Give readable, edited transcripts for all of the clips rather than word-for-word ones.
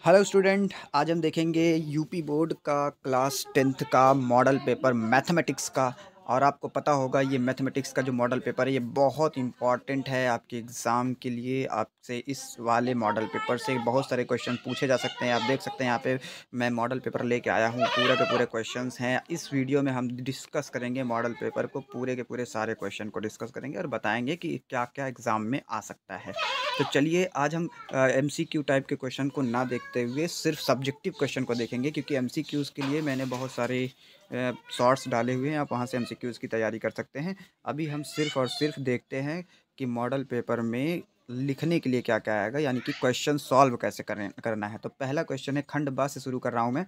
Hello student, आज हम देखेंगे यूपी बोर्ड का क्लास 10th का मॉडल पेपर मैथमेटिक्स का। और आपको पता होगा ये मैथमेटिक्स का जो मॉडल पेपर है ये बहुत इंपॉर्टेंट है आपके एग्ज़ाम के लिए। आपसे इस वाले मॉडल पेपर से बहुत सारे क्वेश्चन पूछे जा सकते हैं। आप देख सकते हैं यहाँ पे मैं मॉडल पेपर लेके आया हूँ, पूरे के पूरे क्वेश्चंस हैं। इस वीडियो में हम डिस्कस करेंगे मॉडल पेपर को, पूरे के पूरे सारे क्वेश्चन को डिस्कस करेंगे और बताएंगे कि क्या क्या एग्ज़ाम में आ सकता है। तो चलिए आज हम एमसीक्यू टाइप के क्वेश्चन को ना देखते हुए सिर्फ सब्जेक्टिव क्वेश्चन को देखेंगे, क्योंकि एमसीक्यूज़ के लिए मैंने बहुत सारे शॉर्ट्स डाले हुए हैं। आप वहां से एमसीक्यूज़ की तैयारी कर सकते हैं। अभी हम सिर्फ और सिर्फ देखते हैं कि मॉडल पेपर में लिखने के लिए क्या क्या आएगा, यानी कि क्वेश्चन सॉल्व कैसे करना है। तो पहला क्वेश्चन है, खंड बा से शुरू कर रहा हूँ मैं,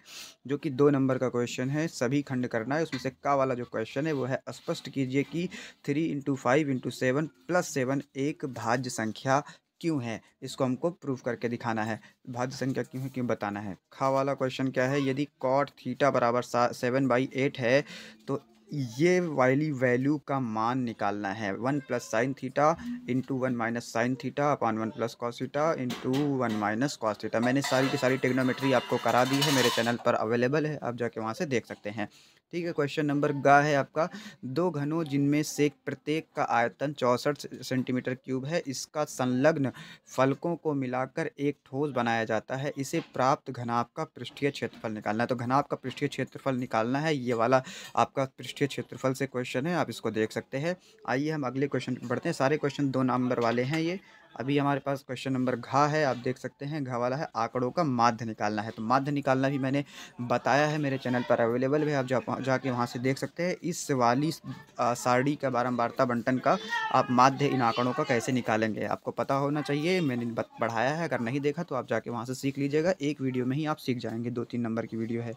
जो कि 2 नंबर का क्वेश्चन है। सभी खंड करना है। उसमें से का वाला जो क्वेश्चन है वो है, स्पष्ट कीजिए कि 3 × 5 × 7 + 7 एक भाज्य संख्या क्यों है। इसको हमको प्रूफ करके दिखाना है। भाज्य संख्या क्यों है, क्यों बताना है। खा वाला क्वेश्चन क्या है, यदि कॉट थीटा बराबर 7/8 है तो ये वाली वैल्यू का मान निकालना है। 1 + sin theta into 1 - sin theta upon 1 + cos theta into 1 - cos theta. मैंने सारी की सारी टेग्नोमेट्री आपको करा दी है, मेरे चैनल पर अवेलेबल है, आप जाके वहाँ से देख सकते हैं। ठीक है। क्वेश्चन नंबर गा है आपका, 2 घनों जिनमें से प्रत्येक का आयतन 64 सेंटीमीटर क्यूब है, इसका संलग्न फलकों को मिलाकर एक ठोस बनाया जाता है। इसे प्राप्त घनाभ का पृष्ठीय क्षेत्रफल निकालना है। तो घनाभ का पृष्ठीय क्षेत्रफल निकालना है, ये वाला आपका पृष्ठीय क्षेत्रफल से क्वेश्चन है, आप इसको देख सकते हैं। आइए हम अगले क्वेश्चन पर बढ़ते हैं। सारे क्वेश्चन 2 नंबर वाले हैं ये। अभी हमारे पास क्वेश्चन नंबर घा है, आप देख सकते हैं। घा वाला है, आंकड़ों का माध्य निकालना है। तो माध्य निकालना भी मैंने बताया है, मेरे चैनल पर अवेलेबल है, आप जाके वहाँ से देख सकते हैं। इस वाली सारणी का बारंबारता बंटन का आप माध्य इन आंकड़ों का कैसे निकालेंगे आपको पता होना चाहिए। मैंने पढ़ाया है, अगर नहीं देखा तो आप जाके वहाँ से सीख लीजिएगा। एक वीडियो में ही आप सीख जाएंगे, 2-3 नंबर की वीडियो है।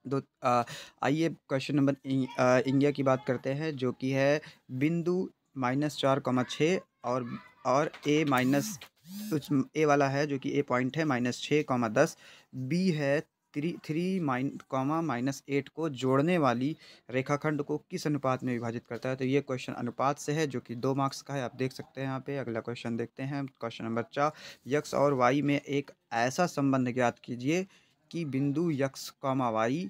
दो आइए क्वेश्चन नंबर इंडिया की बात करते हैं, जो कि है बिंदु -4,6 और ए माइनस कुछ ए वाला है, जो कि ए पॉइंट है -6,10। बी है 3 - 8 को जोड़ने वाली रेखाखंड को किस अनुपात में विभाजित करता है। तो ये क्वेश्चन अनुपात से है, जो कि 2 मार्क्स का है, आप देख सकते हैं यहाँ पे। अगला क्वेश्चन देखते हैं, क्वेश्चन नंबर 4, यक्स और वाई में एक ऐसा संबंध ज्ञात कीजिए कि बिंदु यक्स कॉमा वाई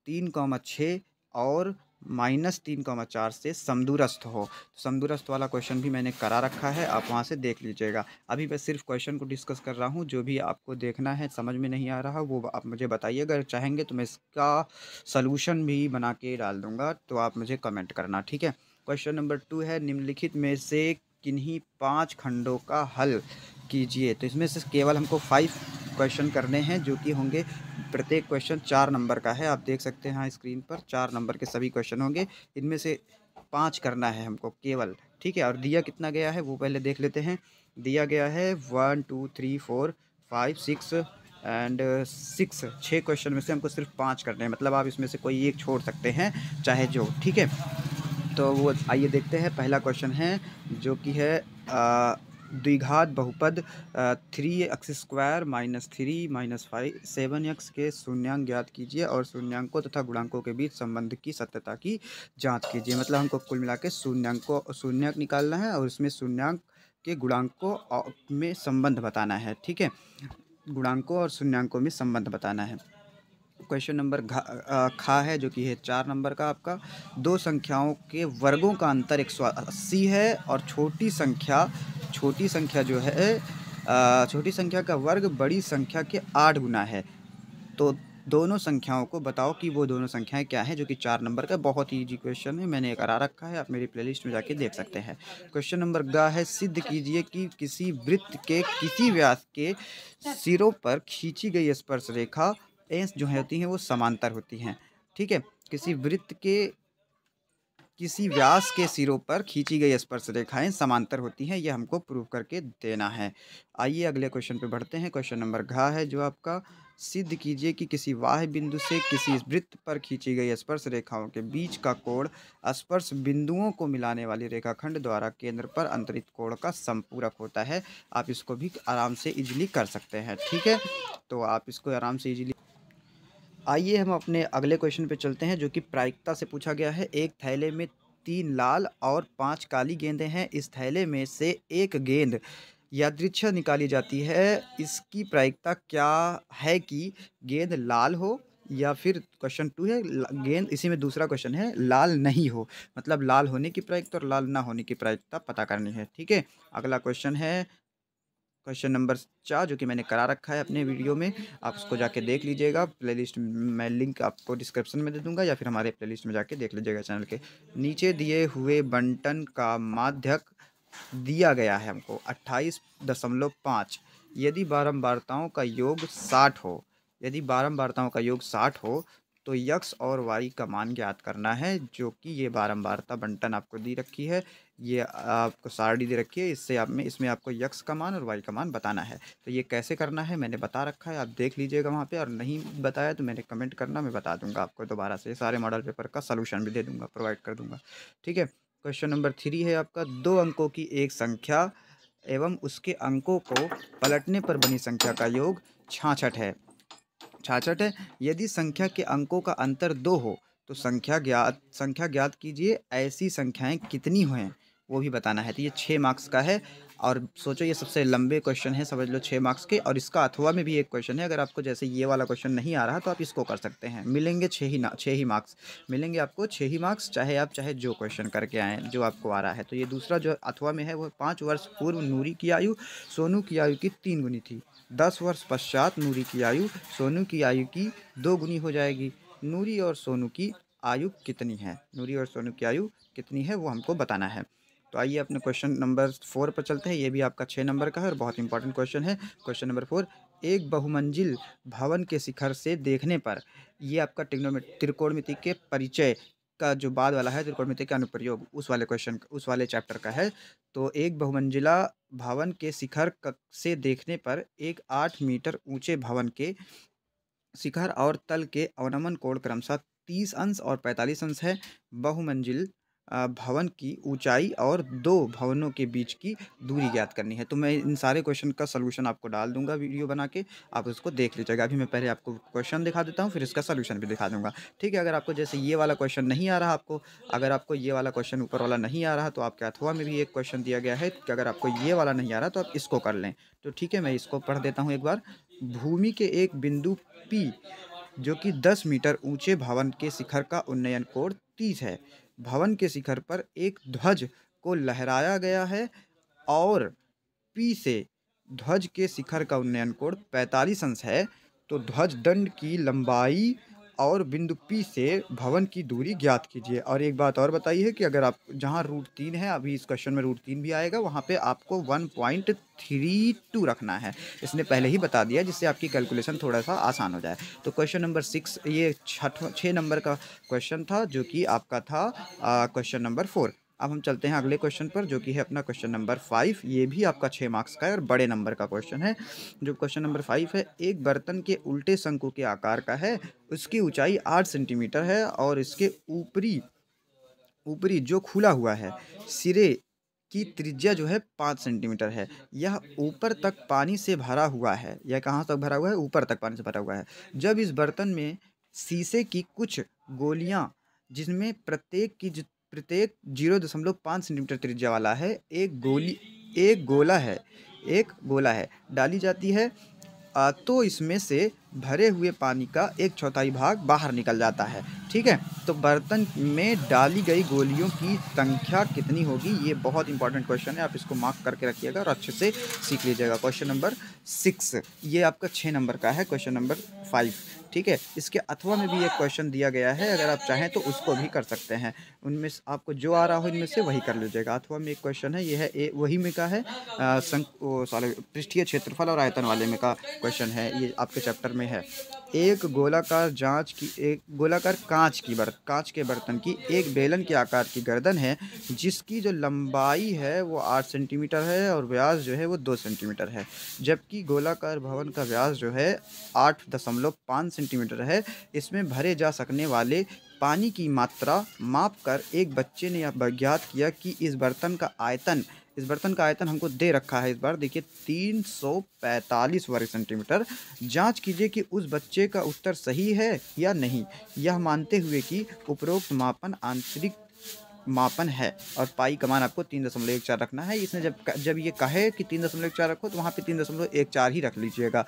3,6 और -3,4 से समदूरस्थ हो। तो समदूरस्थ वाला क्वेश्चन भी मैंने करा रखा है, आप वहाँ से देख लीजिएगा। अभी मैं सिर्फ क्वेश्चन को डिस्कस कर रहा हूँ, जो भी आपको देखना है, समझ में नहीं आ रहा वो आप मुझे बताइए। अगर चाहेंगे तो मैं इसका सलूशन भी बना के डाल दूँगा, तो आप मुझे कमेंट करना, ठीक है। क्वेश्चन नंबर 2 है, निम्नलिखित में से किन्हीं 5 खंडों का हल कीजिए। तो इसमें से केवल हमको 5 क्वेश्चन करने हैं, जो कि होंगे, प्रत्येक क्वेश्चन 4 नंबर का है, आप देख सकते हैं यहाँ स्क्रीन पर। 4 नंबर के सभी क्वेश्चन होंगे, इनमें से 5 करना है हमको केवल, ठीक है। और दिया कितना गया है वो पहले देख लेते हैं। दिया गया है 1 2 3 4 5 6 एंड 6 क्वेश्चन में से हमको सिर्फ 5 करने हैं, मतलब आप इसमें से कोई एक छोड़ सकते हैं, चाहे जो, ठीक है। तो वो आइए देखते हैं। पहला क्वेश्चन है, जो कि है द्विघात बहुपद 3x² -3 -5 7x के शून्यांक ज्ञात कीजिए और शून्यांकों तथा गुणांकों के बीच संबंध की सत्यता की जांच कीजिए। मतलब हमको कुल मिला के शून्यांक निकालना है और उसमें शून्यांक के गुणांकों में संबंध बताना है, ठीक है। गुणांकों और शून्यांकों में संबंध बताना है। क्वेश्चन नंबर खा है, जो कि है 4 नंबर का आपका। दो संख्याओं के वर्गों का अंतर 180 है और छोटी संख्या जो है छोटी संख्या का वर्ग बड़ी संख्या के 8 गुना है। तो दोनों संख्याओं को बताओ कि वो दोनों संख्याएं क्या हैं, जो कि 4 नंबर का बहुत ही इजी क्वेश्चन है, मैंने करा रखा है, आप मेरी प्लेलिस्ट में जाके देख सकते हैं। क्वेश्चन नंबर ग है, सिद्ध कीजिए कि किसी वृत्त के किसी व्यास के सिरों पर खींची गई स्पर्श रेखा जो है होती हैं वो समांतर होती हैं, ठीक है। किसी वृत्त के किसी व्यास के सिरों पर खींची गई स्पर्श रेखाएं समांतर होती हैं, ये हमको प्रूव करके देना है। आइए अगले क्वेश्चन पे बढ़ते हैं। क्वेश्चन नंबर घ है, जो आपका, सिद्ध कीजिए कि किसी बाह्य बिंदु से किसी वृत्त पर खींची गई स्पर्श रेखाओं के बीच का कोण स्पर्श बिंदुओं को मिलाने वाली रेखाखंड द्वारा केंद्र पर अंतरित कोण का समपूरक होता है। आप इसको भी आराम से इजीली कर सकते हैं, ठीक है। तो आप इसको आराम से इजीली। आइए हम अपने अगले क्वेश्चन पे चलते हैं, जो कि प्रायिकता से पूछा गया है। एक थैले में 3 लाल और 5 काली गेंदें हैं। इस थैले में से एक गेंद यादृच्छा निकाली जाती है, इसकी प्रायिकता क्या है कि गेंद लाल हो, या फिर क्वेश्चन 2 है गेंद, इसी में दूसरा क्वेश्चन है लाल नहीं हो, मतलब लाल होने की प्रायिकता और लाल ना होने की प्रायिकता पता करनी है। ठीक है, अगला क्वेश्चन है क्वेश्चन नंबर 4, जो कि मैंने करा रखा है अपने वीडियो में, आप उसको जाके देख लीजिएगा। प्लेलिस्ट मैं लिंक आपको डिस्क्रिप्शन में दे दूंगा, या फिर हमारे प्लेलिस्ट में जाके देख लीजिएगा चैनल के नीचे। दिए हुए बंटन का माध्यक दिया गया है हमको 28.5। यदि बारंबारताओं का योग 60 हो, यदि बारंबारताओं का योग 60 हो तो यक्स और वाई का मान ज्ञात करना है, जो कि ये बारंबारता बंटन आपको दी रखी है, ये आपको सारणी दे रखी है, इससे आप में इसमें आपको यक्स का मान और वाई का मान बताना है। तो ये कैसे करना है मैंने बता रखा है, आप देख लीजिएगा वहाँ पे, और नहीं बताया तो मैंने कमेंट करना, मैं बता दूंगा आपको दोबारा से, सारे मॉडल पेपर का सलूशन भी दे दूंगा, प्रोवाइड कर दूंगा। ठीक है, क्वेश्चन नंबर 3 है आपका, 2 अंकों की एक संख्या एवं उसके अंकों को पलटने पर बनी संख्या का योग 66 है। 66 है। यदि संख्या के अंकों का अंतर 2 हो तो संख्या ज्ञात कीजिए, ऐसी संख्याएं कितनी हैं वो भी बताना है। तो ये 6 मार्क्स का है, और सोचो ये सबसे लंबे क्वेश्चन है, समझ लो 6 मार्क्स के। और इसका अथवा में भी एक क्वेश्चन है, अगर आपको जैसे ये वाला क्वेश्चन नहीं आ रहा तो आप इसको कर सकते हैं, मिलेंगे 6 ही मार्क्स मिलेंगे आपको, 6 ही मार्क्स, चाहे जो क्वेश्चन करके आएँ जो आपको आ रहा है। तो ये दूसरा जो अथवा में है वो 5 वर्ष पूर्व नूरी की आयु सोनू की आयु की 3 गुनी थी, 10 वर्ष पश्चात नूरी की आयु सोनू की आयु की 2 गुनी हो जाएगी। नूरी और सोनू की आयु कितनी है, नूरी और सोनू की आयु कितनी है वो हमको बताना है। तो आइए अपने क्वेश्चन नंबर 4 पर चलते हैं, ये भी आपका 6 नंबर का है और बहुत इंपॉर्टेंट क्वेश्चन है। क्वेश्चन नंबर 4, एक बहुमंजिल भवन के शिखर से देखने पर, ये आपका त्रिकोणमिति के परिचय का जो बाद वाला है, त्रिकोणमिति का अनुप्रयोग, उस वाले क्वेश्चन उस वाले चैप्टर का है। तो एक बहुमंजिला भवन के शिखर से देखने पर एक 8 मीटर ऊंचे भवन के शिखर और तल के अवनमन कोण क्रमशः 30 अंश और 45 अंश है। बहुमंजिल भवन की ऊंचाई और 2 भवनों के बीच की दूरी ज्ञात करनी है। तो मैं इन सारे क्वेश्चन का सलूशन आपको डाल दूंगा वीडियो बना के, आप उसको देख लीजिएगा। अभी मैं पहले आपको क्वेश्चन दिखा देता हूँ, फिर इसका सलूशन भी दिखा दूंगा। ठीक है, अगर आपको जैसे ये वाला क्वेश्चन नहीं आ रहा, अगर आपको ये वाला क्वेश्चन ऊपर वाला नहीं आ रहा, तो आपके अथवा में भी एक क्वेश्चन दिया गया है कि अगर आपको ये वाला नहीं आ रहा तो आप इसको कर लें। तो ठीक है, मैं इसको पढ़ देता हूँ एक बार। भूमि के एक बिंदु पी, जो कि 10 मीटर ऊंचे भवन के शिखर का उन्नयन कोण 30 है। भवन के शिखर पर एक ध्वज को लहराया गया है, और पी से ध्वज के शिखर का उन्नयन कोण 45 अंश है। तो ध्वज दंड की लंबाई और बिंदु पी से भवन की दूरी ज्ञात कीजिए। और एक बात और बताइए कि अगर आप जहाँ √3 है, अभी इस क्वेश्चन में √3 भी आएगा, वहाँ पे आपको 1.32 रखना है। इसने पहले ही बता दिया, जिससे आपकी कैलकुलेशन थोड़ा सा आसान हो जाए। तो क्वेश्चन नंबर 6, ये 6 नंबर का क्वेश्चन था, जो कि आपका था क्वेश्चन नंबर 4। अब हम चलते हैं अगले क्वेश्चन पर, जो कि है अपना क्वेश्चन नंबर 5। ये भी आपका 6 मार्क्स का है और बड़े नंबर का क्वेश्चन है। जो क्वेश्चन नंबर 5 है, एक बर्तन के उल्टे शंकु के आकार का है, उसकी ऊंचाई 8 सेंटीमीटर है और इसके ऊपरी ऊपरी जो खुला हुआ है सिरे की त्रिज्या जो है 5 सेंटीमीटर है। यह ऊपर तक पानी से भरा हुआ है। यह कहाँ तक भरा हुआ है? ऊपर तक पानी से भरा हुआ है। जब इस बर्तन में शीशे की कुछ गोलियां, जिसमें प्रत्येक 0.5 सेंटीमीटर त्रिज्या वाला है, एक गोला है डाली जाती है, तो इसमें से भरे हुए पानी का 1/4 भाग बाहर निकल जाता है। ठीक है, तो बर्तन में डाली गई गोलियों की संख्या कितनी होगी? ये बहुत इंपॉर्टेंट क्वेश्चन है, आप इसको मार्क करके रखिएगा और अच्छे से सीख लीजिएगा। क्वेश्चन नंबर 6, ये आपका 6 नंबर का है, क्वेश्चन नंबर 5। ठीक है, इसके अथवा में भी एक क्वेश्चन दिया गया है, अगर आप चाहें तो उसको भी कर सकते हैं। उनमें से आपको जो आ रहा हो इनमें से वही कर लीजिएगा। अथवा में एक क्वेश्चन है, ये है वही में का है, पृष्ठीय क्षेत्रफल और आयतन वाले में का क्वेश्चन है, ये आपके चैप्टर में है। एक गोलाकार कांच के बर्तन की एक बेलन के आकार की गर्दन है, जिसकी जो लंबाई है वो 8 सेंटीमीटर है और व्यास जो है वो 2 सेंटीमीटर है। जबकि गोलाकार भवन का व्यास जो है 8.5 सेंटीमीटर है। इसमें भरे जा सकने वाले पानी की मात्रा माप कर एक बच्चे ने यह ज्ञात किया कि इस बर्तन का आयतन हमको दे रखा है, इस बार देखिए 345 वर्ग सेंटीमीटर। जांच कीजिए कि उस बच्चे का उत्तर सही है या नहीं, यह मानते हुए कि उपरोक्त मापन मापन है और पाई का मान आपको 3.14 रखना है। इसने जब ये कहे कि 3.14 रखो तो वहाँ पे 3.14 ही रख लीजिएगा।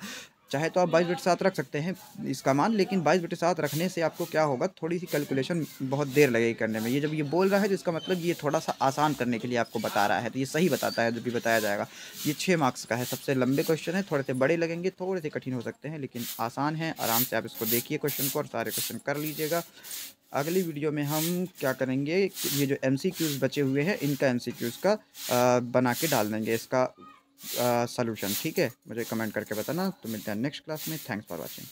चाहे तो आप 22/7 रख सकते हैं इसका मान, लेकिन 22/7 रखने से आपको क्या होगा, थोड़ी सी कैलकुलेशन बहुत देर लगेगी करने में। ये जब ये बोल रहा है तो इसका मतलब ये थोड़ा सा आसान करने के लिए आपको बता रहा है, तो ये सही बताता है जो भी बताया जाएगा। ये 6 मार्क्स का है, सबसे लंबे क्वेश्चन है, थोड़े से बड़े लगेंगे, थोड़े से कठिन हो सकते हैं, लेकिन आसान है। आराम से आप इसको देखिए क्वेश्चन को और सारे क्वेश्चन कर लीजिएगा। अगली वीडियो में हम क्या करेंगे, ये जो MCQs बचे हुए हैं इनका MCQs का बना के डाल देंगे इसका सॉल्यूशन। ठीक है, मुझे कमेंट करके बताना। तो मिलते हैं नेक्स्ट क्लास में। Thanks for watching.